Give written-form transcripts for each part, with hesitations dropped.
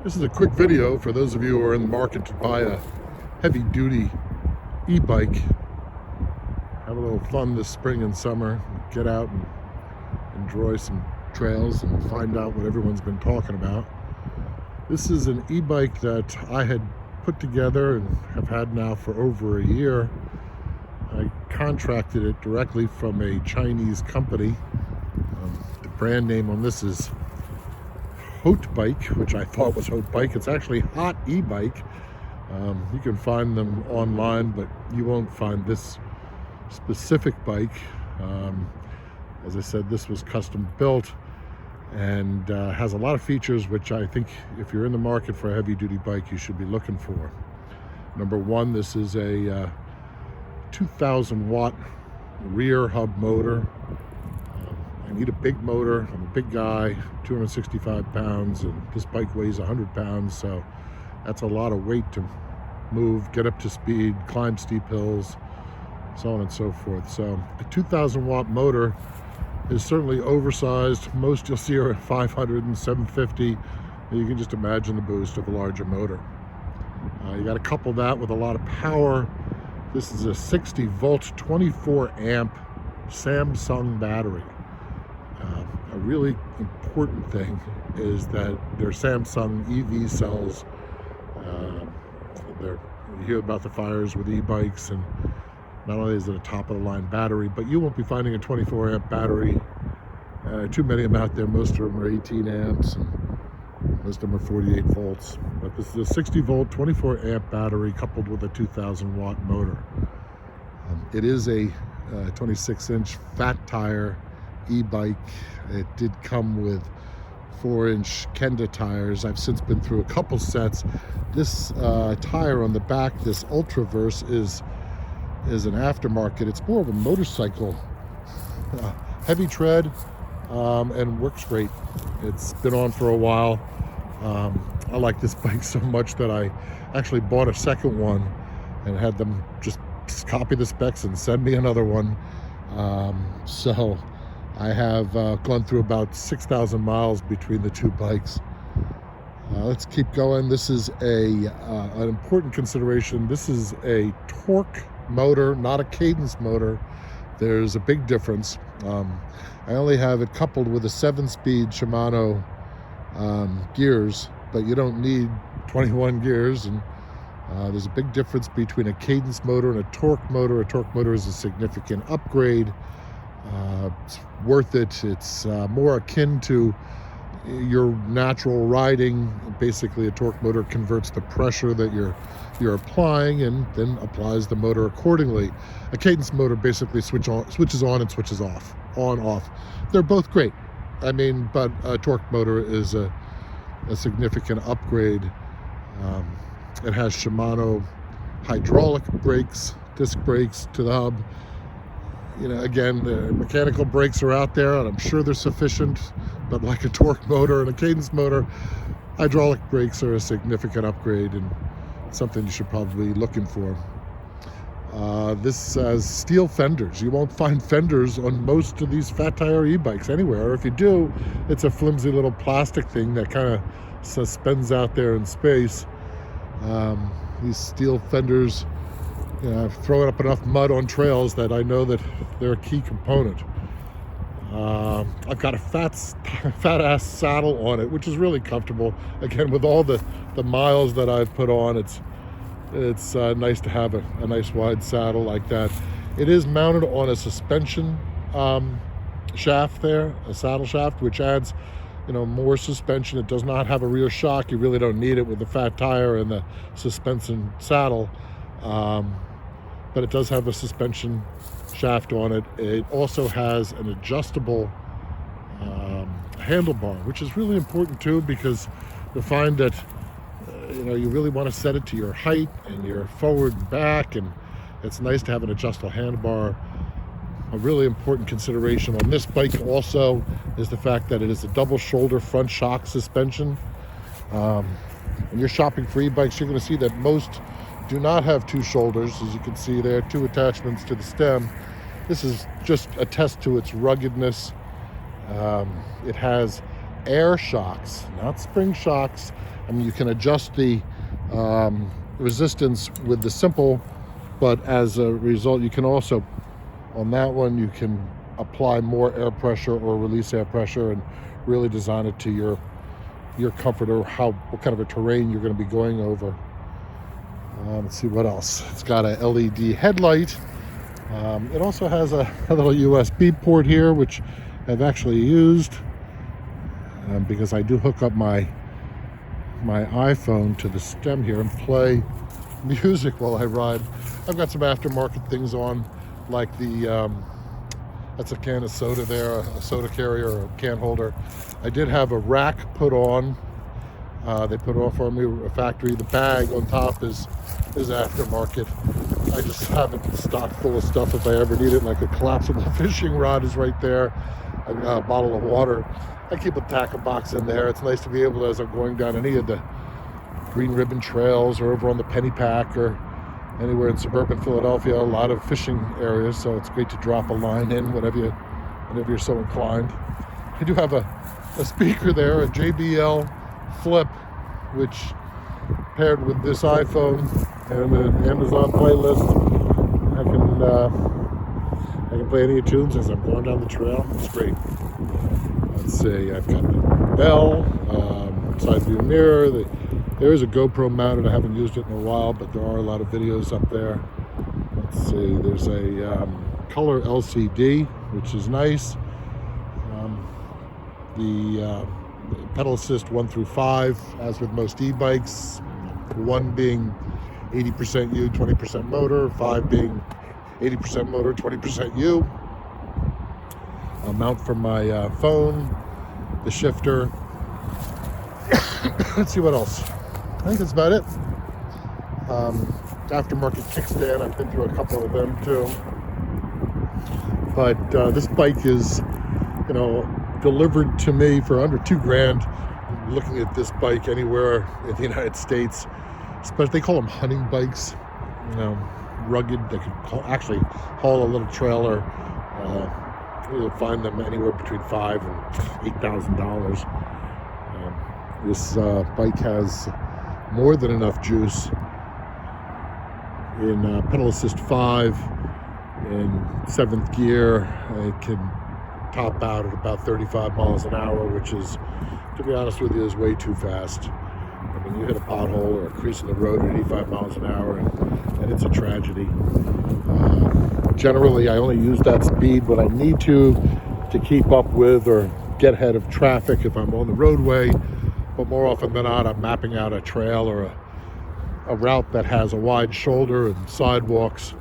This is a quick video for those of you who are in the market to buy a heavy-duty e-bike. Have a little fun this spring and summer. Get out and enjoy some trails and find out what everyone's been talking about. This is an e-bike that I had put together and have had now for over a year. I contracted it directly from a Chinese company. The brand name on this is Hot Bike, which I thought was Hot Bike. It's actually Hot E-Bike. You can find them online, but you won't find this specific bike. As I said, this was custom built and has a lot of features which I think if you're in the market for a heavy-duty bike, you should be looking for. Number one, this is a 2,000 watt rear hub motor. I need a big motor. I'm a big guy, 265 pounds, and this bike weighs 100 pounds, so that's a lot of weight to move, get up to speed, climb steep hills, so on and so forth. So a 2,000 watt motor is certainly oversized. Most you'll see are at 500 and 750. You can just imagine the boost of a larger motor. You got to couple that with a lot of power. This is a 60 volt, 24 amp Samsung battery. A really important thing is that they're Samsung EV cells. You hear about the fires with e-bikes, and not only is it a top-of-the-line battery, but you won't be finding a 24 amp battery. Too many of them out there. Most of them are 18 amps, and most of them are 48 volts. But this is a 60 volt, 24 amp battery coupled with a 2,000 watt motor. It is a 26-inch fat tire e-bike. It did come with 4-inch Kenda tires. I've since been through a couple sets. This tire on the back, this Ultraverse, is an aftermarket. It's more of a motorcycle, heavy tread, and works great. It's been on for a while. I like this bike so much that I actually bought a second one and had them just copy the specs and send me another one. So I have gone through about 6,000 miles between the two bikes. Let's keep going. This is an important consideration. This is a torque motor, not a cadence motor. There's a big difference. I only have it coupled with a 7-speed Shimano gears, but you don't need 21 gears. And there's a big difference between a cadence motor and a torque motor. A torque motor is a significant upgrade. It's worth it. It's more akin to your natural riding. Basically, a torque motor converts the pressure that you're applying and then applies the motor accordingly. A cadence motor basically switches on and switches off, on off. They're both great. I mean, but a torque motor is a significant upgrade. It has Shimano hydraulic brakes, disc brakes to the hub. You know, again, the mechanical brakes are out there, and I'm sure they're sufficient, but like a torque motor and a cadence motor, hydraulic brakes are a significant upgrade and something you should probably be looking for. This has steel fenders. You won't find fenders on most of these fat tire e-bikes anywhere, or if you do, it's a flimsy little plastic thing that kind of suspends out there in space. These steel fenders, I've thrown up enough mud on trails that I know that they're a key component. I've got a fat ass saddle on it, which is really comfortable. Again, with all the miles that I've put on, it's nice to have a nice wide saddle like that. It is mounted on a suspension shaft there, a saddle shaft, which adds more suspension. It does not have a rear shock. You really don't need it with the fat tire and the suspension saddle. But it does have a suspension shaft on it. It also has an adjustable handlebar, which is really important too, because you'll find that you really want to set it to your height and your forward and back, and it's nice to have an adjustable handlebar. A really important consideration on this bike also is the fact that it is a double shoulder front shock suspension. When you're shopping for e-bikes, you're going to see that most do not have two shoulders. As you can see there, two attachments to the stem. This is just a test to its ruggedness. It has air shocks, not spring shocks. I mean, you can adjust the resistance with the simple, but as a result, you can also, on that one, you can apply more air pressure or release air pressure and really design it to your comfort or what kind of a terrain you're going to be going over. Let's see what else. It's got a LED headlight. It also has a little USB port here, which I've actually used because I do hook up my iPhone to the stem here and play music while I ride. I've got some aftermarket things on, like that's a can of soda there, a soda carrier or a can holder. I did have a rack put on. They put it on for me, a factory. The bag on top is aftermarket. I just have it stocked full of stuff if I ever need it, like a collapsible fishing rod is right there, a bottle of water. I keep a tackle box in there. It's nice to be able to, as I'm going down any of the Green Ribbon trails or over on the Pennypack or anywhere in suburban Philadelphia, a lot of fishing areas, so it's great to drop a line in whenever you're so inclined. I do have a speaker there, a JBL Flip, which paired with this iPhone and an Amazon playlist, I can play any tunes as I'm going down the trail. It's great. Let's see, I've got the bell, side view mirror. There is a GoPro mounted. I haven't used it in a while, but there are a lot of videos up there. Let's see, there's a color LCD, which is nice. The pedal assist 1 through 5, as with most e-bikes, 1 being 80% U, 20% motor, 5 being 80% motor, 20% U. A mount for my phone, the shifter. Let's see what else. I think that's about it. Aftermarket kickstand, I've been through a couple of them too. But this bike is, delivered to me for under $2,000. Looking at this bike anywhere in the United States, especially they call them hunting bikes, rugged. They could actually haul a little trailer. You'll find them anywhere between $5,000 and $8,000. This bike has more than enough juice in pedal assist 5 in 7th gear. It can top out at about 35 miles an hour, which is, to be honest with you, is way too fast. I mean, you hit a pothole or a crease in the road at 85 miles an hour and it's a tragedy. Generally, I only use that speed when I need to keep up with or get ahead of traffic if I'm on the roadway, but more often than not, I'm mapping out a trail or a route that has a wide shoulder and sidewalks.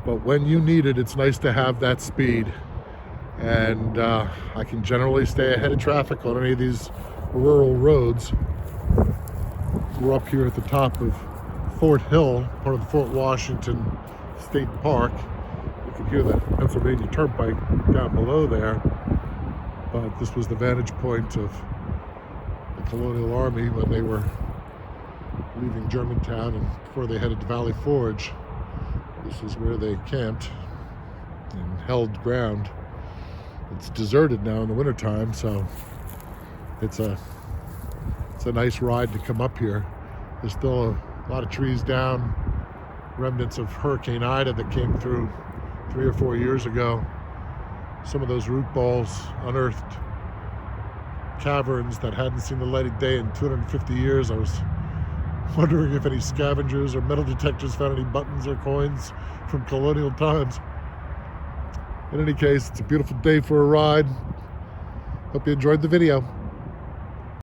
But when you need it, it's nice to have that speed. And I can generally stay ahead of traffic on any of these rural roads. We're up here at the top of Fort Hill, part of the Fort Washington State Park. You can hear the Pennsylvania Turnpike down below there. But this was the vantage point of the Colonial Army when they were leaving Germantown and before they headed to Valley Forge. This is where they camped and held ground. It's deserted now in the wintertime, so it's a nice ride to come up here. There's still a lot of trees down, remnants of Hurricane Ida that came through 3 or 4 years ago. Some of those root balls unearthed caverns that hadn't seen the light of day in 250 years. I was wondering if any scavengers or metal detectors found any buttons or coins from colonial times. In any case, it's a beautiful day for a ride. Hope you enjoyed the video.